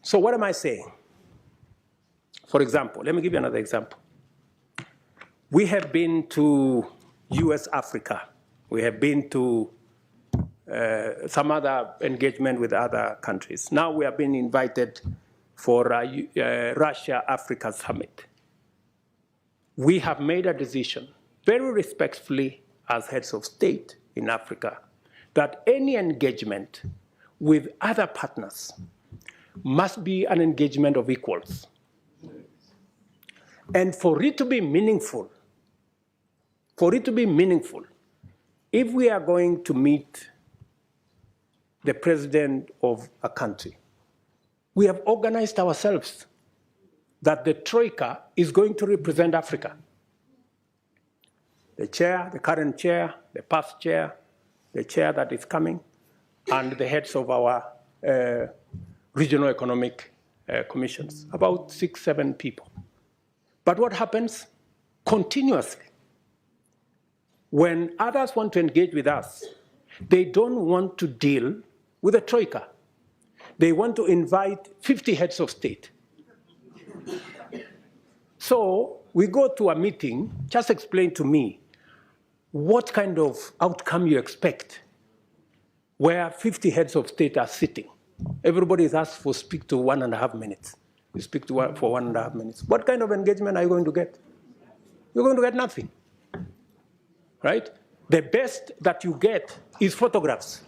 So what am I saying? For example, let me give you another example. We have been to US Africa. We have been to some other engagement with other countries. Now we have been invited for Russia-Africa Summit. We have made a decision, very respectfully as heads of state in Africa, that any engagement with other partners must be an engagement of equals. And for it to be meaningful, if we are going to meet the president of a country, we have organized ourselves that the Troika is going to represent Africa. The chair, the current chair, the past chair, the chair that is coming, and the heads of our regional economic commissions, about 6, 7 people. But what happens? Continuously, when others want to engage with us, they don't want to deal with the Troika. They want to invite 50 heads of state. So we go to a meeting, just explain to me what kind of outcome you expect where 50 heads of state are sitting. Everybody is asked for speak to 1.5 minutes. You speak to for 1.5 minutes. What kind of engagement are you going to get? You're going to get nothing, right? The best that you get is photographs.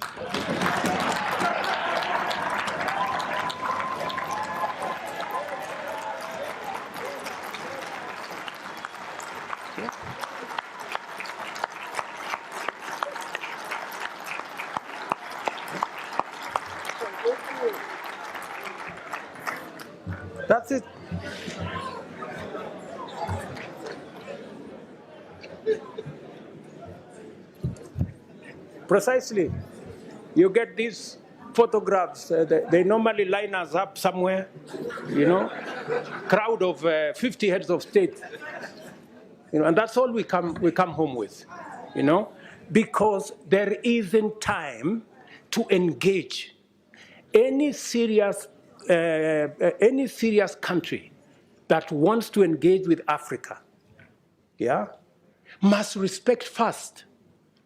That's it. Precisely. You get these photographs, they normally line us up somewhere, you know, crowd of 50 heads of state, you know, and that's all we come home with, you know, because there isn't time to engage any serious country that wants to engage with Africa, yeah, must respect first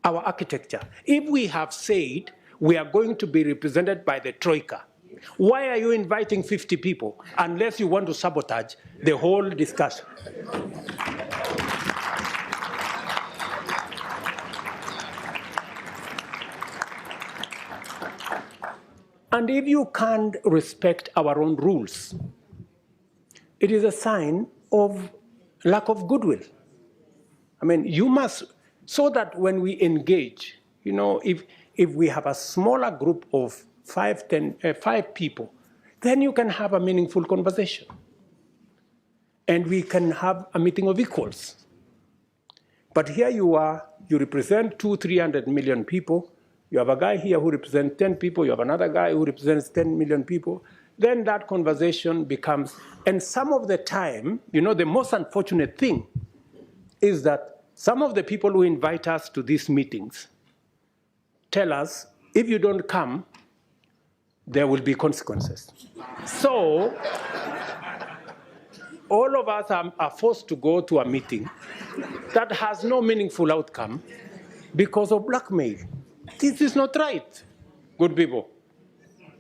our architecture. If we have said we are going to be represented by the Troika, why are you inviting 50 people unless you want to sabotage the whole discussion? And if you can't respect our own rules, it is a sign of lack of goodwill. I mean, you must, so that when we engage, you know, if we have a smaller group of 5 people, then you can have a meaningful conversation. And we can have a meeting of equals. But here you are, you represent 200-300 million people. You have a guy here who represents 10 people. You have another guy who represents 10 million people. Then that conversation becomes, and some of the time, you know, the most unfortunate thing is that some of the people who invite us to these meetings tell us, if you don't come, there will be consequences. So all of us are forced to go to a meeting that has no meaningful outcome because of blackmail. This is not right, good people.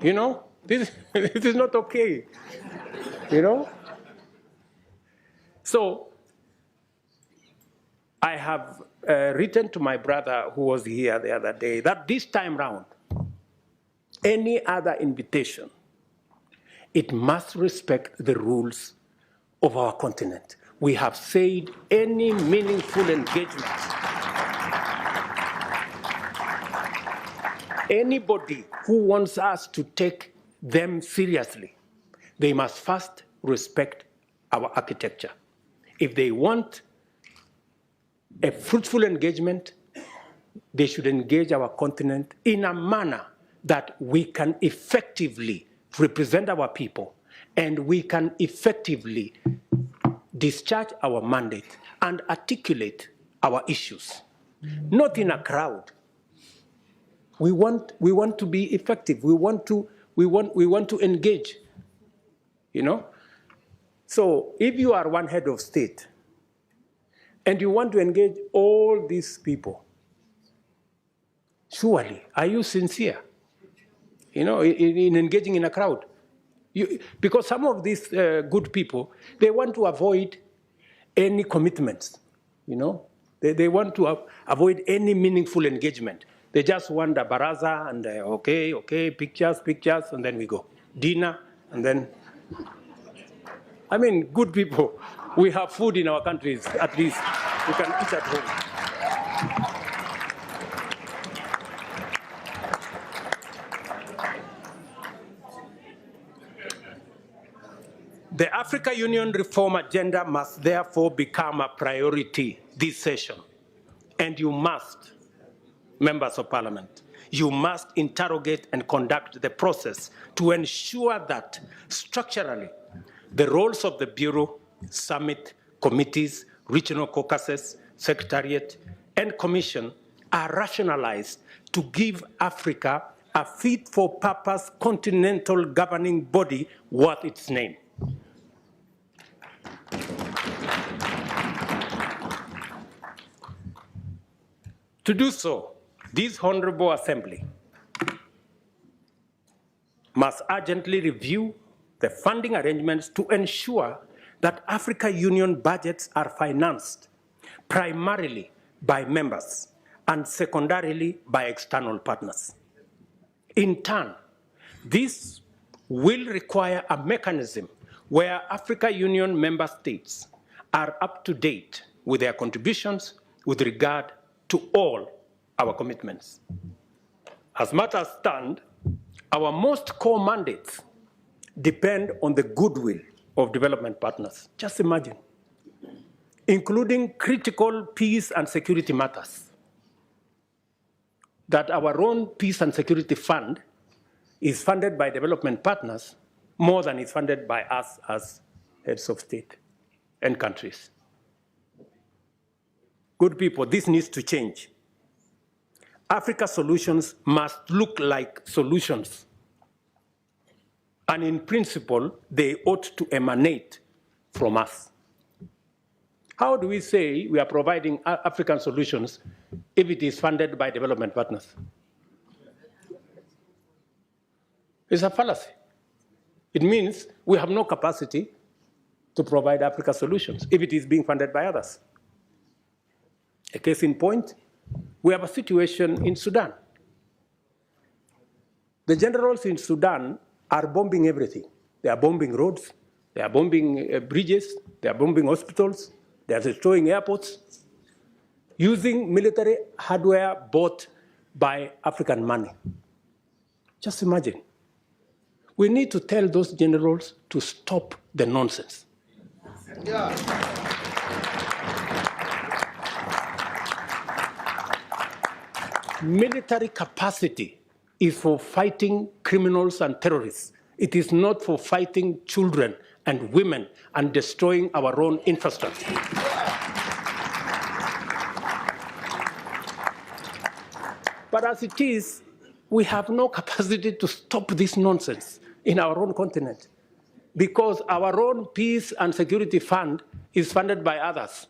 You know, this is not okay, you know? So I have written to my brother who was here the other day that this time round, any other invitation, it must respect the rules of our continent. We have said any meaningful engagement, anybody who wants us to take them seriously, they must first respect our architecture. If they want a fruitful engagement, they should engage our continent in a manner that we can effectively represent our people and we can effectively discharge our mandate and articulate our issues, not in a crowd. We want to be effective. We want to engage. you know? So if you are one head of state and you want to engage all these people, surely, are you sincere, you know, in engaging in a crowd? Because some of these good people, they want to avoid any commitments, you know? They want to avoid any meaningful engagement. They just want a baraza and okay, pictures, and then we go. Dinner, and then, I mean, good people, we have food in our countries, at least we can eat at home. The Africa Union reform agenda must therefore become a priority this session. And you must, members of parliament, you must interrogate and conduct the process to ensure that structurally the roles of the Bureau, Summit, committees, regional caucuses, Secretariat, and Commission are rationalized to give Africa a fit-for-purpose continental governing body worth its name. To do so, this Honorable Assembly must urgently review the funding arrangements to ensure that Africa Union budgets are financed primarily by members and secondarily by external partners. In turn, this will require a mechanism where Africa Union member states are up to date with their contributions with regard to all our commitments. As matters stand, our most core mandates depend on the goodwill of development partners. Just imagine, including critical peace and security matters, that our own peace and security fund is funded by development partners more than is funded by us as heads of state and countries. Good people, this needs to change. Africa solutions must look like solutions. And in principle, they ought to emanate from us. How do we say we are providing African solutions if it is funded by development partners? It's a fallacy. It means we have no capacity to provide Africa solutions if it is being funded by others. A case in point, we have a situation in Sudan. The generals in Sudan are bombing everything. They are bombing roads, they are bombing bridges, they are bombing hospitals, they are destroying airports, using military hardware bought by African money. Just imagine. We need to tell those generals to stop the nonsense. Yeah. Military capacity is for fighting criminals and terrorists. It is not for fighting children and women and destroying our own infrastructure. But as it is, we have no capacity to stop this nonsense in our own continent because our own peace and security fund is funded by others.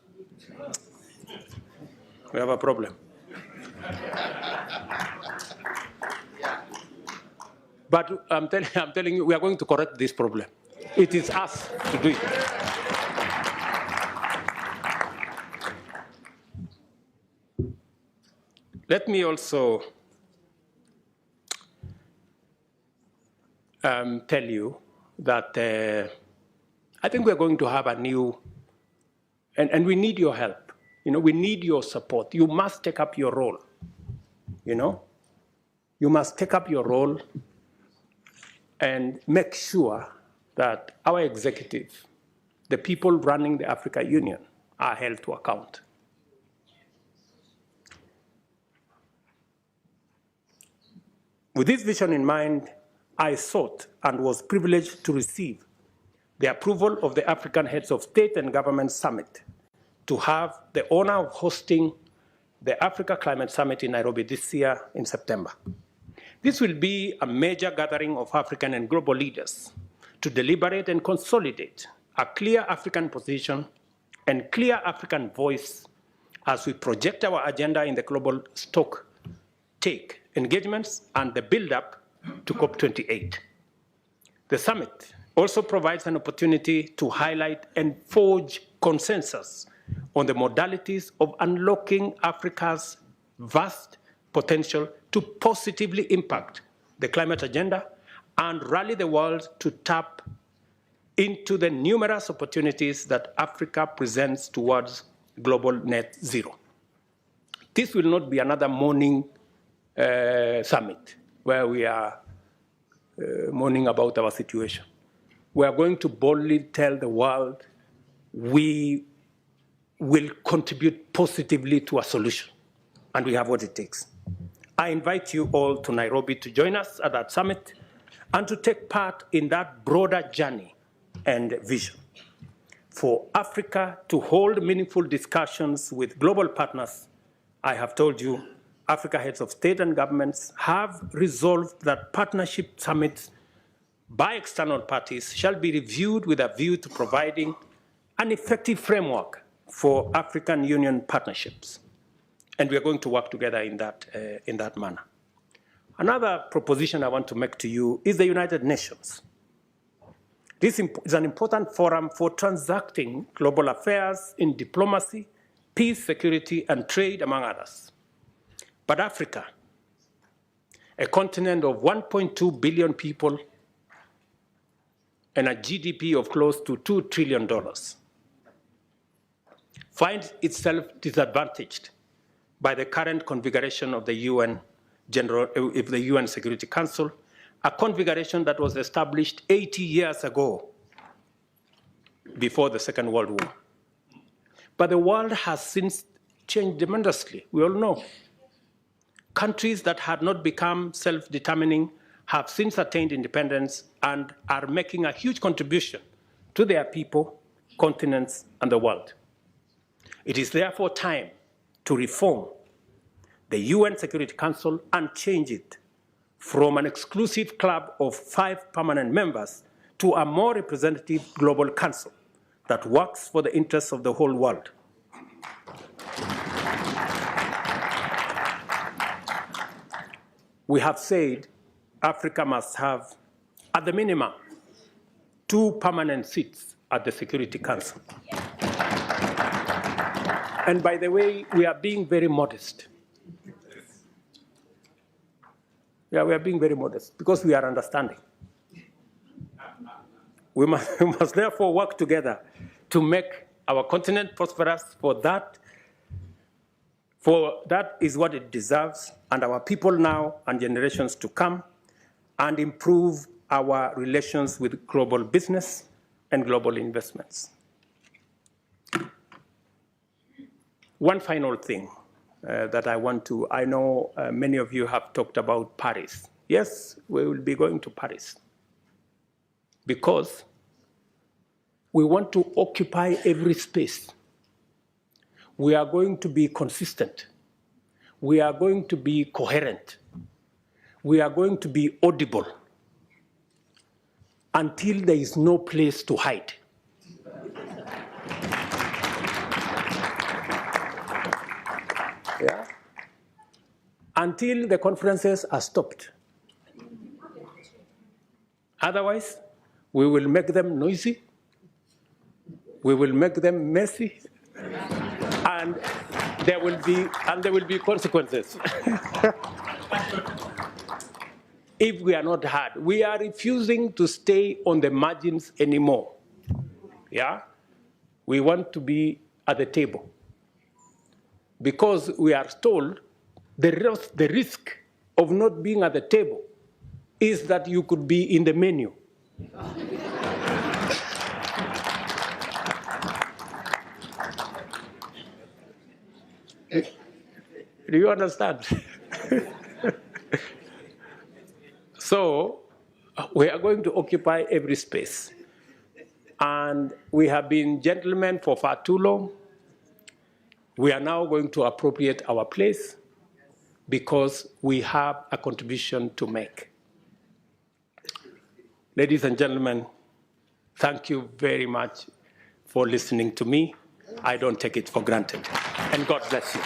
We have a problem. But I'm telling you, we are going to correct this problem. It is us to do it. Let me also tell you that I think we're going to have a new, and we need your help. You know, we need your support. You must take up your role. You know, you must take up your role and make sure that our executive, the people running the Africa Union, are held to account. With this vision in mind, I sought and was privileged to receive the approval of the African Heads of State and Government Summit to have the honor of hosting the Africa Climate Summit in Nairobi this year in September. This will be a major gathering of African and global leaders to deliberate and consolidate a clear African position and clear African voice as we project our agenda in the global stock take engagements and the build-up to COP28. The summit also provides an opportunity to highlight and forge consensus on the modalities of unlocking Africa's vast potential to positively impact the climate agenda and rally the world to tap into the numerous opportunities that Africa presents towards global net zero. This will not be another morning summit where we are mourning about our situation. We are going to boldly tell the world we will contribute positively to a solution, and we have what it takes. I invite you all to Nairobi to join us at that summit and to take part in that broader journey and vision for Africa to hold meaningful discussions with global partners. I have told you, Africa heads of state and governments have resolved that partnership summits by external parties shall be reviewed with a view to providing an effective framework for African Union partnerships. And we are going to work together in that manner. Another proposition I want to make to you is the United Nations. This is an important forum for transacting global affairs in diplomacy, peace, security, and trade, among others. But Africa, a continent of 1.2 billion people and a GDP of close to $2 trillion, finds itself disadvantaged by the current configuration of the UN Security Council, a configuration that was established 80 years ago, before the Second World War. But the world has since changed tremendously, we all know. Countries that had not become self-determining have since attained independence and are making a huge contribution to their people, continents, and the world. It is therefore time to reform the UN Security Council and change it from an exclusive club of 5 permanent members to a more representative global council that works for the interests of the whole world. We have said Africa must have, at the minimum, 2 permanent seats at the Security Council. And by the way, we are being very modest. Yeah, we are being very modest because we are understanding. We must therefore work together to make our continent prosperous, for that is what it deserves, and our people now and generations to come, and improve our relations with global business and global investments. One final thing that I know many of you have talked about Paris. Yes, we will be going to Paris because we want to occupy every space. We are going to be consistent. We are going to be coherent. We are going to be audible until there is no place to hide. Yeah? Until the conferences are stopped. Otherwise, we will make them noisy, we will make them messy, and there will be consequences. If we are not heard, we are refusing to stay on the margins anymore. Yeah? We want to be at the table. Because we are told the risk of not being at the table is that you could be in the menu. Do you understand? So we are going to occupy every space. And we have been gentlemen for far too long. We are now going to appropriate our place because we have a contribution to make. Ladies and gentlemen, Thank you very much for listening to me. I don't take it for granted. And God bless you.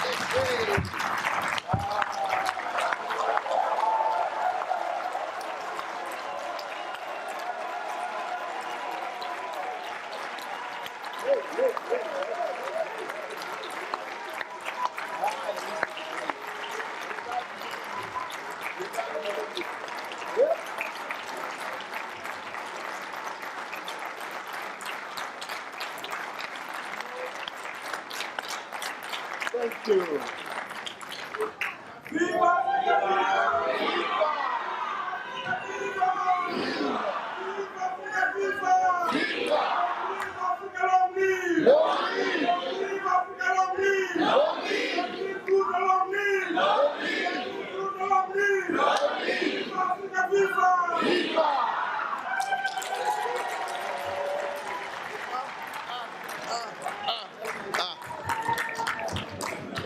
Thank you.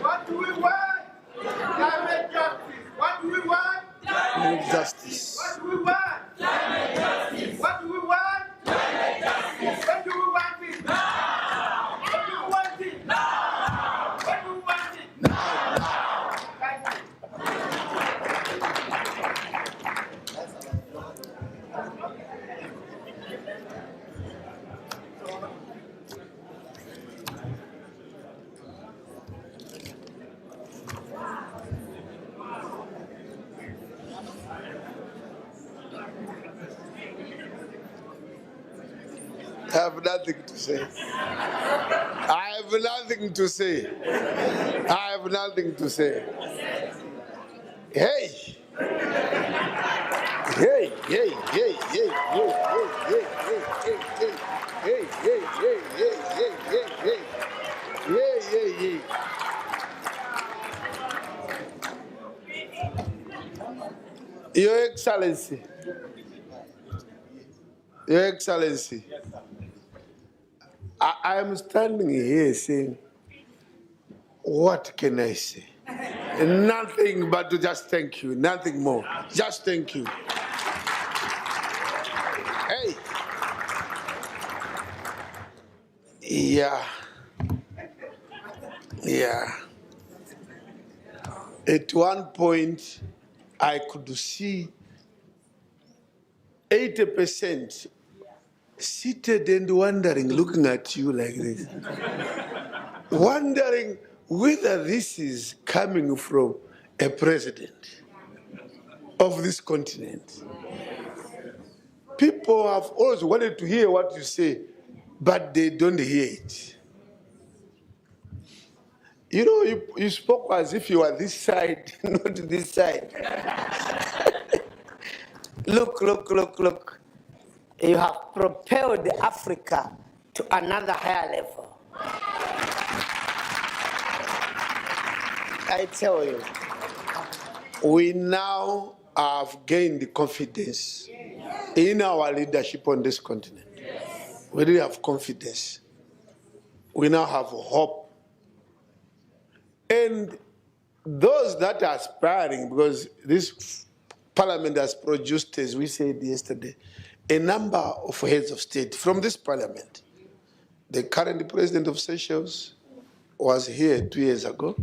What do we want? Direct justice. What do we want? Direct justice. What do we want? Direct justice. What do we want? Direct justice. When do we want it? Now. When do we want it? Now. When do we want it? Now. Thank you. I have nothing to say. I have nothing to say. I have nothing to say. Hey! Hey, hey, hey, hey, hey, hey, hey, hey, hey, hey, hey, hey, hey, hey, hey, hey, hey, hey. Your Excellency. Your Excellency. I am standing here saying, what can I say? Nothing but to just thank you, nothing more. Just thank you. Hey. Yeah. Yeah. At one point, I could see 80% seated and wondering, looking at you like this. Wondering whether this is coming from a president of this continent. People have always wanted to hear what you say, but they don't hear it. You know, you spoke as if you were this side, not this side. Look, look, look, look. You have propelled Africa to another higher level. I tell you. We now have gained confidence in our leadership on this continent. We really have confidence. We now have hope. And those that are aspiring, because this parliament has produced, as we said yesterday, a number of heads of state from this parliament. The current president of Seychelles was here 2 years ago.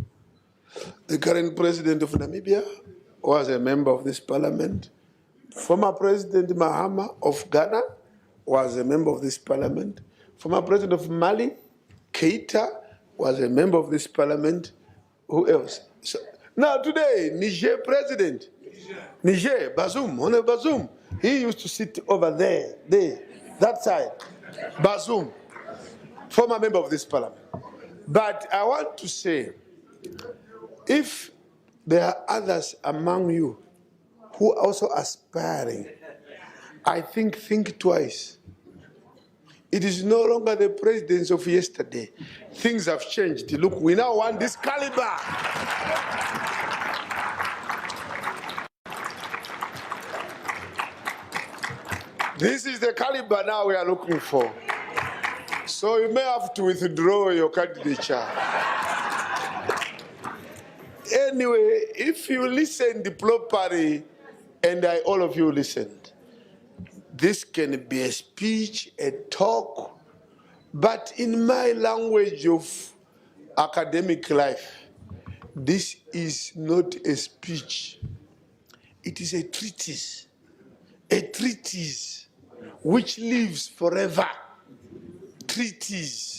The current president of Namibia was a member of this parliament. Former President Mahama of Ghana was a member of this parliament. Former President of Mali, Keita, was a member of this parliament. Who else? So, now today, Niger president, Niger, Bazoum, Honorable Bazoum, he used to sit over there, that side. Bazoum, former member of this parliament. But I want to say, if there are others among you who are also aspiring, I think twice. It is no longer the presidents of yesterday. Things have changed. Look, we now want this caliber. This is the caliber now we are looking for. So you may have to withdraw your candidature. Anyway, if you listened properly, and all of you listened, this can be a speech, a talk, but in my language of academic life, this is not a speech. It is a treatise which lives forever. Treatise.